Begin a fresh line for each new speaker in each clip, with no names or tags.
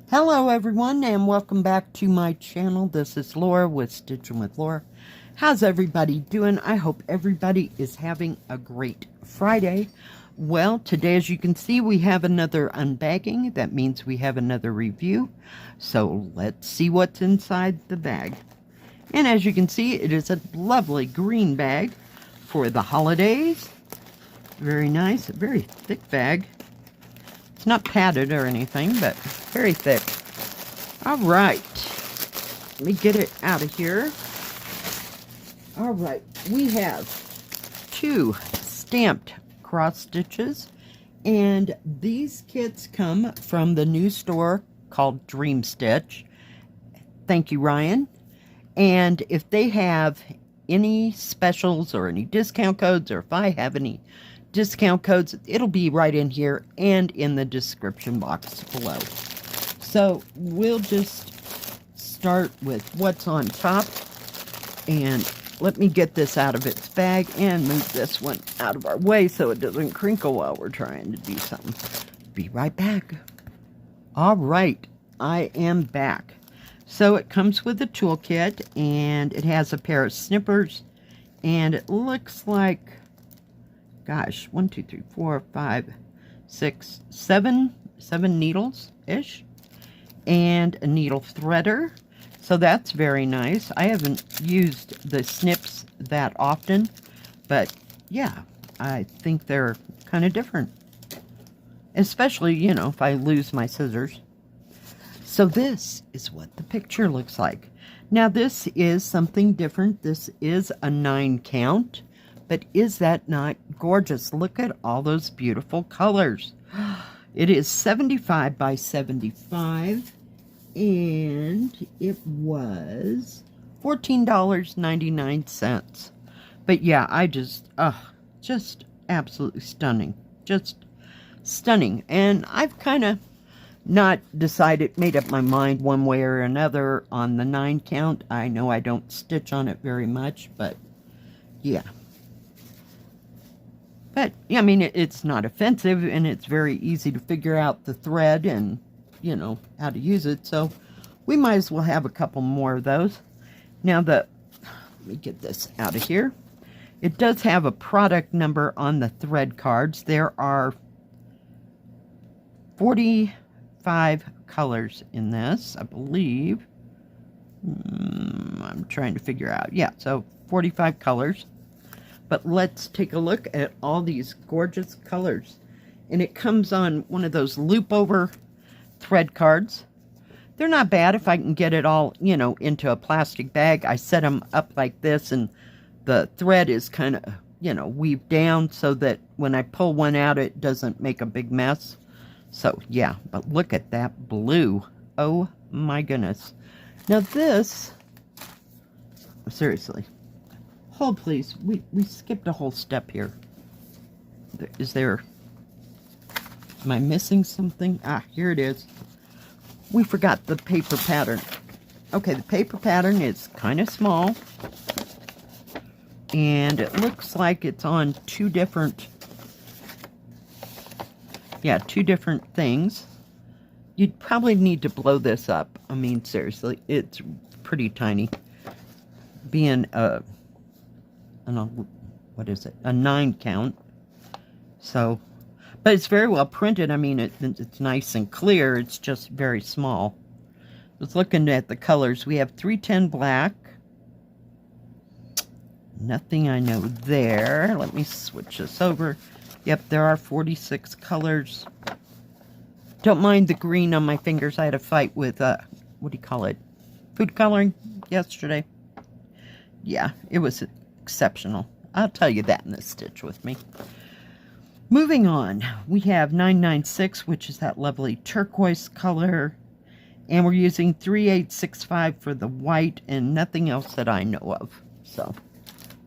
Hello everyone and welcome back to my channel. This is Laura with Stitching with Laura. How's everybody doing? I hope everybody is having a great Friday. Well, today as you can see we have another unbagging. That means we have another review. So let's see what's inside the bag. And as you can see, it is a lovely green bag for the holidays. Very nice, a very thick bag. It's not padded or anything, but very thick. All right, let me get it out of here. All right, we have 2 stamped cross stitches, and these kits come from the new store called Dream Stitch. Thank you, Ryan. And if they have any specials or any discount codes, or if I have any discount codes, it'll be right in here and in the description box below. So we'll just start with what's on top, and let me get this out of its bag and move this one out of our way so it doesn't crinkle while we're trying to do something. Be right back. All right, I am back. So it comes with a toolkit, and it has a pair of snippers, and it looks like, gosh, 1, 2, 3, 4, 5, 6, 7 needles ish, and a needle threader. So that's very nice. I haven't used the snips that often, but yeah, I think they're kind of different, especially, you know, if I lose my scissors. So this is what the picture looks like. Now this is something different. This is a 9 count. But is that not gorgeous? Look at all those beautiful colors. It is 75 by 75, and it was $14.99. But yeah, I just absolutely stunning. Just stunning. And I've kind of not made up my mind one way or another on the 9 count. I know I don't stitch on it very much, but yeah. But, I mean, it's not offensive, and it's very easy to figure out the thread and, you know, how to use it. So, we might as well have a couple more of those. Now, let me get this out of here. It does have a product number on the thread cards. There are 45 colors in this, I believe. I'm trying to figure out. Yeah, so 45 colors. But let's take a look at all these gorgeous colors. And it comes on one of those loop over thread cards. They're not bad if I can get it all, you know, into a plastic bag. I set them up like this, and the thread is kind of, you know, weaved down so that when I pull one out, it doesn't make a big mess. So, yeah, but look at that blue. Oh, my goodness. Now this, seriously. Hold, please. We skipped a whole step here. Am I missing something? Ah, here it is. We forgot the paper pattern. Okay, the paper pattern is kind of small. And it looks like it's on 2 different things. You'd probably need to blow this up. I mean, seriously, it's pretty tiny. Being a what is it? A 9 count. So, but it's very well printed. I mean, it's nice and clear. It's just very small. I was looking at the colors. We have 310 black. Nothing I know there. Let me switch this over. Yep, there are 46 colors. Don't mind the green on my fingers. I had a fight with, what do you call it? Food coloring yesterday. Yeah, it was exceptional. I'll tell you that in this stitch with me. Moving on, we have 996, which is that lovely turquoise color. And we're using 3865 for the white and nothing else that I know of. So,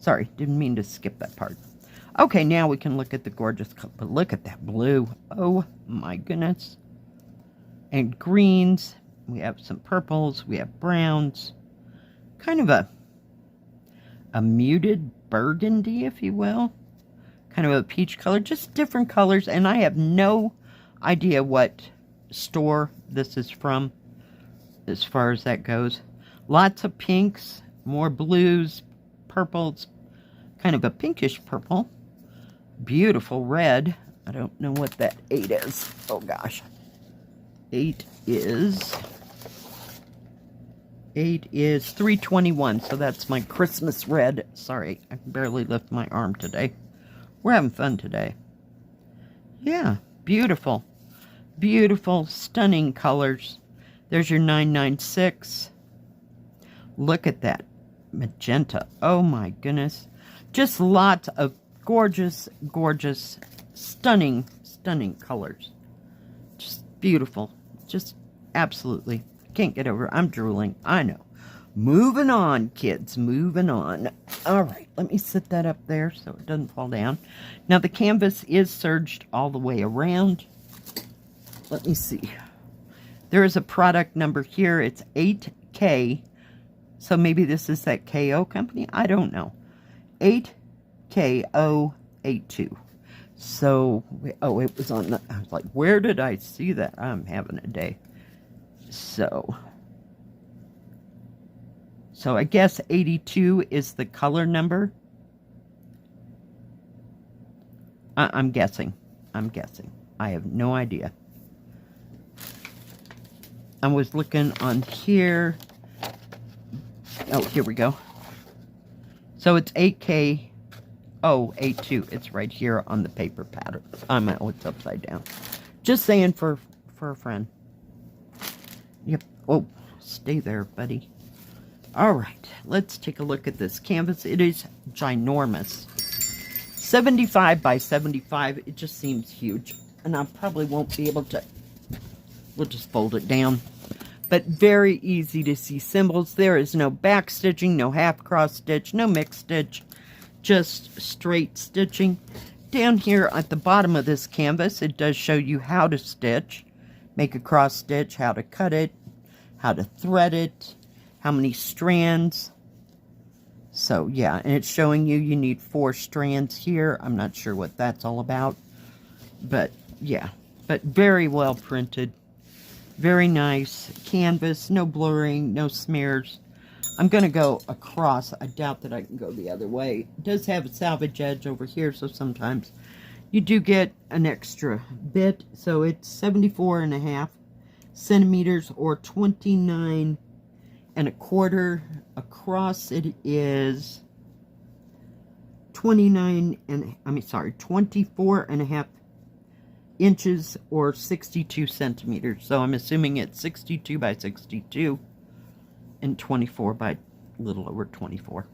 sorry, didn't mean to skip that part. Okay, now we can look at the gorgeous color. But look at that blue. Oh, my goodness. And greens. We have some purples. We have browns. Kind of a muted burgundy, if you will. Kind of a peach color. Just different colors. And I have no idea what store this is from, as far as that goes. Lots of pinks, more blues, purples, kind of a pinkish purple. Beautiful red. I don't know what that 8 is. Oh gosh. 8 is 321, so that's my Christmas red. Sorry, I can barely lift my arm today. We're having fun today. Yeah, beautiful. Beautiful, stunning colors. There's your 996. Look at that magenta. Oh my goodness. Just lots of gorgeous, gorgeous, stunning, stunning colors. Just beautiful. Just absolutely. Can't get over it. I'm drooling. I know. Moving on, kids. Moving on. All right. Let me sit that up there so it doesn't fall down. Now, the canvas is serged all the way around. Let me see. There is a product number here. It's 8K. So maybe this is that KO company. I don't know. 8KO82. So, oh, it was on the, I was like, where did I see that? I'm having a day. So I guess 82 is the color number. I'm guessing. I have no idea. I was looking on here. Oh, here we go. So it's 8K082. It's right here on the paper pattern. Oh, it's upside down. Just saying for a friend. Yep. Oh, stay there, buddy. All right. Let's take a look at this canvas. It is ginormous. 75 by 75. It just seems huge. And I probably won't be able to. We'll just fold it down. But very easy to see symbols. There is no back stitching, no half cross stitch, no mixed stitch. Just straight stitching. Down here at the bottom of this canvas, it does show you how to stitch. Make a cross stitch, how to cut it, how to thread it, how many strands. So yeah, and it's showing you need 4 strands here. I'm not sure what that's all about. But yeah, but very well printed. Very nice canvas, no blurring, no smears. I'm going to go across. I doubt that I can go the other way. It does have a salvage edge over here, so sometimes you do get an extra bit. So it's 74.5 centimeters or 29.25. Across it is 24.5 inches or 62 centimeters. So I'm assuming it's 62 by 62 and 24 by a little over 24.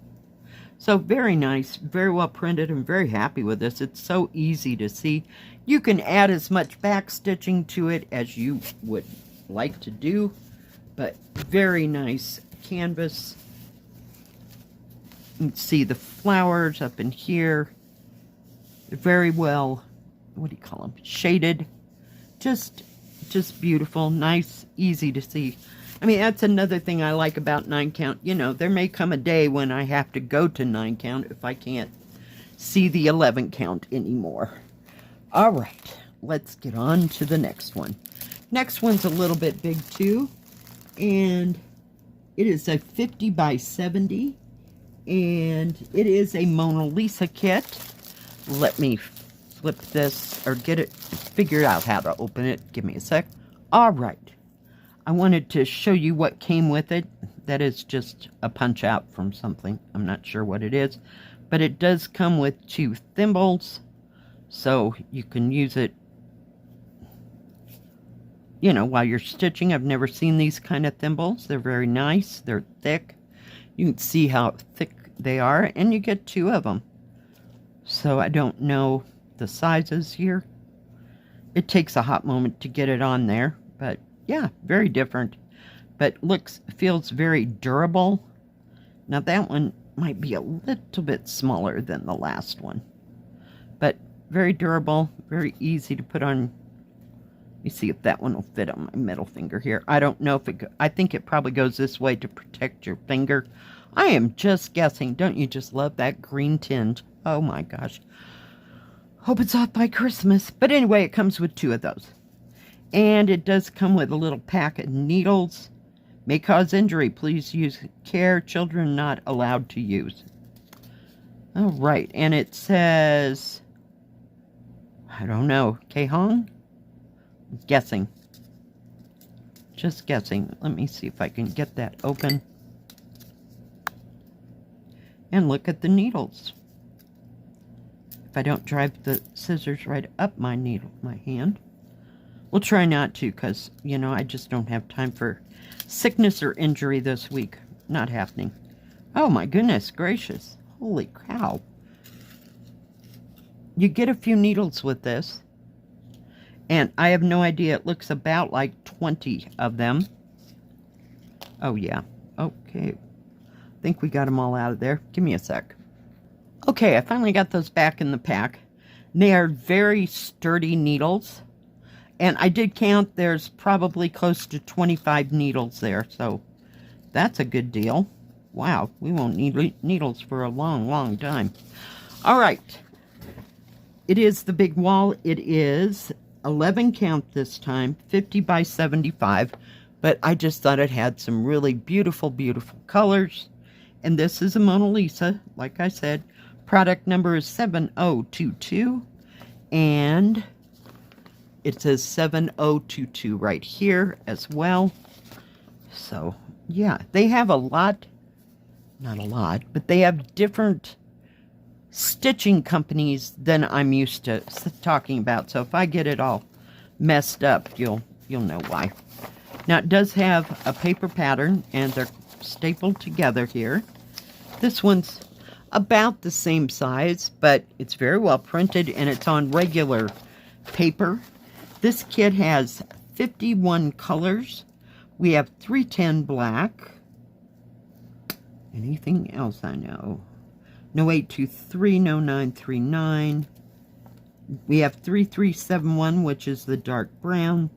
So very nice, very well printed. I'm very happy with this. It's so easy to see. You can add as much back stitching to it as you would like to do, but very nice canvas. You can see the flowers up in here. Very well, what do you call them? Shaded. Just beautiful, nice, easy to see. I mean, that's another thing I like about 9 count. You know, there may come a day when I have to go to 9 count if I can't see the 11 count anymore. All right, let's get on to the next one. Next one's a little bit big too, and it is a 50 by 70, and it is a Mona Lisa kit. Let me flip this or get it, figure out how to open it. Give me a sec. All right. I wanted to show you what came with it. That is just a punch out from something. I'm not sure what it is. But it does come with 2 thimbles. So you can use it, you know, while you're stitching. I've never seen these kind of thimbles. They're very nice. They're thick. You can see how thick they are. And you get 2 of them. So I don't know the sizes here. It takes a hot moment to get it on there. But yeah, very different, but feels very durable. Now that one might be a little bit smaller than the last one, but very durable, very easy to put on. Let me see if that one will fit on my middle finger here. I don't know if I think it probably goes this way to protect your finger. I am just guessing. Don't you just love that green tinge? Oh my gosh. Hope it's off by Christmas. But anyway, it comes with 2 of those. And it does come with a little pack of needles. May cause injury. Please use care. Children not allowed to use. All right. And it says, I don't know, Kehong? Guessing. Just guessing. Let me see if I can get that open. And look at the needles. If I don't drive the scissors right up my hand. We'll try not to, because, you know, I just don't have time for sickness or injury this week. Not happening. Oh my goodness gracious. Holy cow. You get a few needles with this. And I have no idea. It looks about like 20 of them. Oh yeah. Okay. I think we got them all out of there. Give me a sec. Okay, I finally got those back in the pack. They are very sturdy needles. And I did count, there's probably close to 25 needles there, so that's a good deal. Wow, we won't need needles for a long, long time. All right. It is the big wall. It is 11 count this time, 50 by 75, but I just thought it had some really beautiful, beautiful colors. And this is a Mona Lisa, like I said. Product number is 7022, and it says 7022 right here as well. So, yeah, they have a lot, not a lot, but they have different stitching companies than I'm used to talking about. So if I get it all messed up, you'll know why. Now, it does have a paper pattern, and they're stapled together here. This one's about the same size, but it's very well printed, and it's on regular paper. This kit has 51 colors. We have 310 black. Anything else I know? No 823, no 939. We have 3371, which is the dark brown.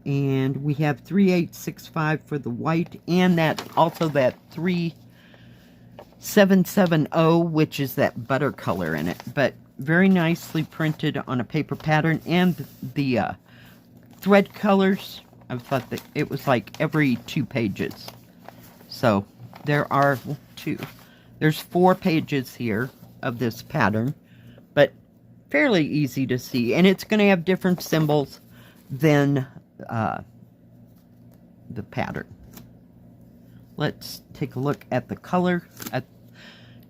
And we have 3865 for the white, and that also that 3770, which is that butter color in it. But very nicely printed on a paper pattern, and the thread colors, I thought that it was like every 2 pages. So there are there's 4 pages here of this pattern, but fairly easy to see. And it's going to have different symbols than the pattern. Let's take a look at the color, at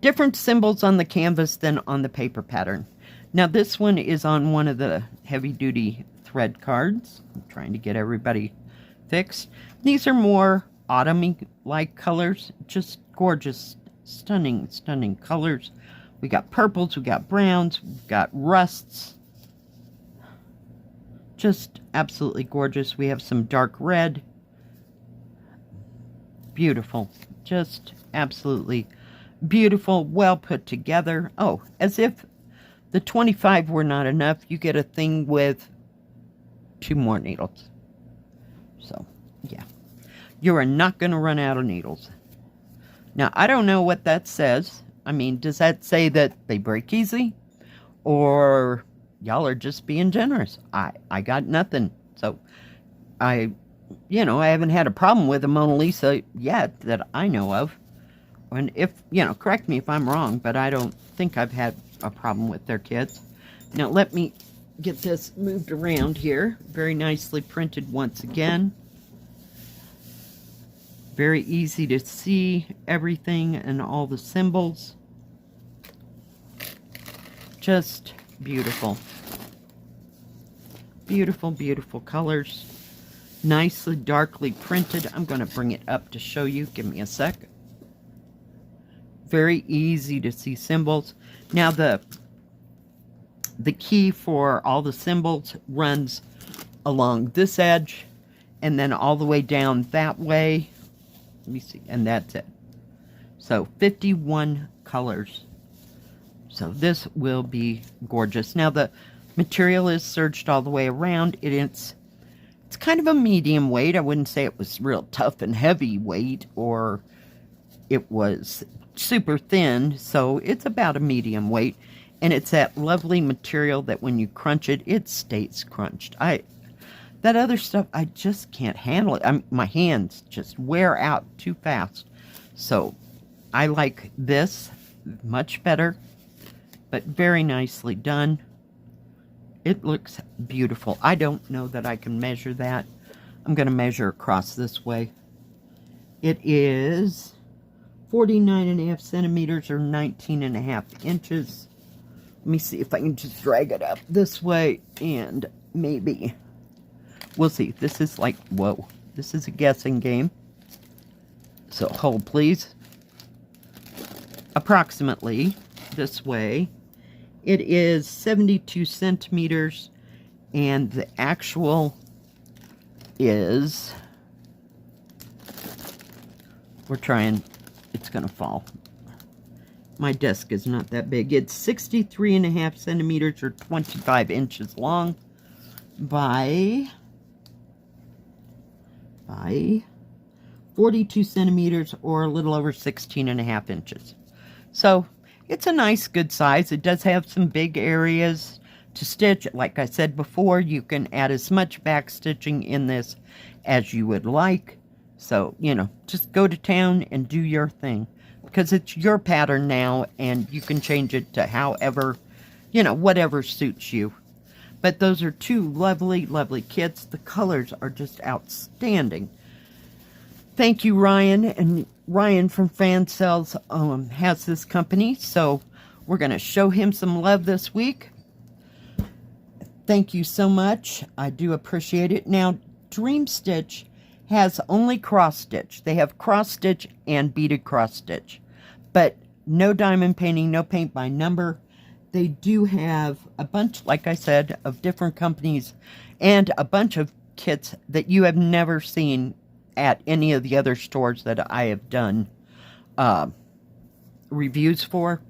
different symbols on the canvas than on the paper pattern. Now this one is on one of the heavy-duty thread cards. I'm trying to get everybody fixed. These are more autumn-like colors, just gorgeous, stunning, stunning colors. We got purples, we got browns, we've got rusts. Just absolutely gorgeous. We have some dark red. Beautiful. Just absolutely beautiful, well put together. Oh, as if the 25 were not enough, you get a thing with 2 more needles. So, yeah. You are not going to run out of needles. Now, I don't know what that says. I mean, does that say that they break easy? Or y'all are just being generous? I got nothing. So, I haven't had a problem with a Mona Lisa yet that I know of. And if, correct me if I'm wrong, but I don't think I've had a problem with their kits. Now, let me get this moved around here. Very nicely printed once again. Very easy to see everything and all the symbols. Just beautiful. Beautiful, beautiful colors. Nicely, darkly printed. I'm going to bring it up to show you. Give me a sec. Very easy to see symbols. Now, the key for all the symbols runs along this edge and then all the way down that way. Let me see. And that's it. So, 51 colors. So, this will be gorgeous. Now, the material is serged all the way around. It's kind of a medium weight. I wouldn't say it was real tough and heavy weight, or it was super thin. So it's about a medium weight, and it's that lovely material that when you crunch it, it stays crunched. That other stuff, I just can't handle it. My hands just wear out too fast. So I like this much better, but very nicely done. It looks beautiful. I don't know that I can measure that. I'm going to measure across this way. It is 49.5 centimeters or 19.5 inches. Let me see if I can just drag it up this way and maybe we'll see. This is like, whoa, this is a guessing game. So hold please. Approximately this way. It is 72 centimeters, and the actual is, we're trying, it's going to fall. My desk is not that big. It's 63.5 centimeters or 25 inches long by 42 centimeters or a little over 16.5 inches. So it's a nice, good size. It does have some big areas to stitch. Like I said before, you can add as much back stitching in this as you would like. So, you know, just go to town and do your thing. Because it's your pattern now, and you can change it to however, you know, whatever suits you. But those are two lovely, lovely kits. The colors are just outstanding. Thank you, Ryan. And Ryan from Fan Cells has this company, so we're going to show him some love this week. Thank you so much. I do appreciate it. Now, Dream Stitch has only cross stitch. They have cross stitch and beaded cross stitch, but no diamond painting, no paint by number. They do have a bunch, like I said, of different companies and a bunch of kits that you have never seen at any of the other stores that I have done reviews for.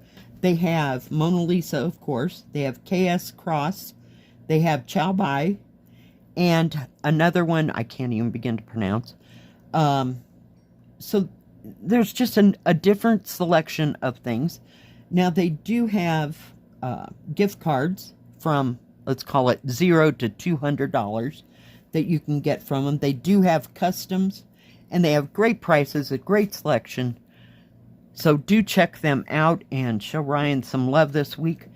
They have Mona Lisa, of course. They have KS Cross. They have Chow Bai. And another one I can't even begin to pronounce. So there's just a different selection of things. Now they do have gift cards from, let's call it $0 to $200 that you can get from them. They do have customs, and they have great prices, a great selection. So do check them out and show Ryan some love this week.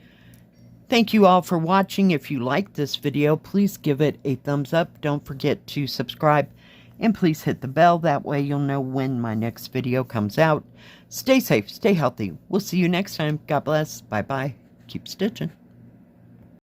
Thank you all for watching. If you liked this video, please give it a thumbs up. Don't forget to subscribe, and please hit the bell. That way you'll know when my next video comes out. Stay safe, stay healthy. We'll see you next time. God bless. Bye-bye. Keep stitching.